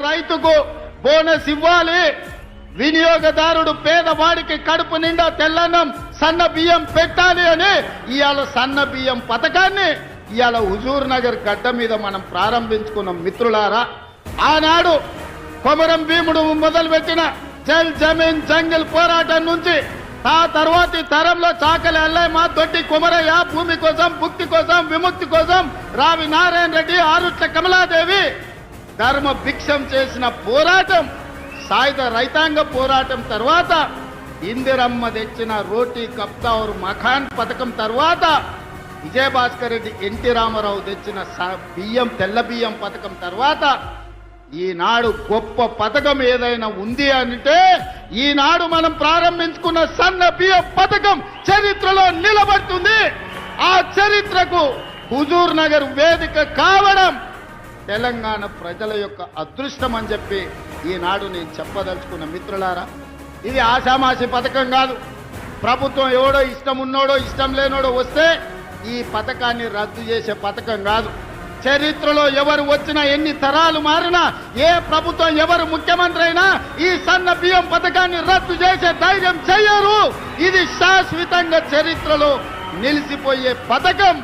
రైతుకు బోనస్ ఇవ్వాలి, వినియోగదారుడు పేదవాడికి కడుపు నిండా తెల్లన్నం సన్న బియ్యం పెట్టాలి అని ఇవాళ సన్న బియ్యం పథకాన్ని ఇవాళ హుజూర్ నగర్ గడ్డ మీద మనం ప్రారంభించుకున్నాం. మిత్రులారా, ఆనాడు కొమరం భీముడు మొదలుపెట్టిన జల్ జమీన్ జంగిల్ పోరాటం నుంచి ఆ తర్వాతి తరంలో చాకలి అల్లయ్య, దొడ్డి కుమరయ్య, భూమి కోసం, భుక్తి కోసం, విముక్తి కోసం రావి నారాయణ రెడ్డి, ఆరుట్ల కమలాదేవి ధర్మ భిక్షం చేసిన పోరాటం, సాయుధ రైతాంగ పోరాటం తర్వాత ఇందిరమ్మ తెచ్చిన రోటీ కప్తా ఔర్ మఖాన్ పథకం తర్వాత విజయభాస్కర్ రెడ్డి, ఎన్టీ రామారావు తెచ్చిన బియ్యం తెల్ల బియ్యం పథకం తర్వాత ఈనాడు గొప్ప పథకం ఏదైనా ఉంది అంటే ఈనాడు మనం ప్రారంభించుకున్న సన్న బియ్యం పథకం చరిత్రలో నిలబడుతుంది. ఆ చరిత్రకు హుజూర్ నగర్ వేదిక కావడం తెలంగాణ ప్రజల యొక్క అదృష్టం అని చెప్పి ఈనాడు నేను చెప్పదలుచుకున్న. మిత్రులారా, ఇది ఆషామాషి పథకం కాదు. ప్రభుత్వం ఎవడో ఇష్టం ఉన్నోడో ఇష్టం లేనోడో వస్తే ఈ పథకాన్ని రద్దు చేసే పథకం కాదు. చరిత్రలో ఎవరు వచ్చినా, ఎన్ని తరాలు మారినా, ఏ ప్రభుత్వం ఎవరు ముఖ్యమంత్రి అయినా ఈ సన్న బియ్యం పథకాన్ని రద్దు చేసే ధైర్యం చెయ్యరు. ఇది శాశ్వతంగా చరిత్రలో నిలిచిపోయే పథకం.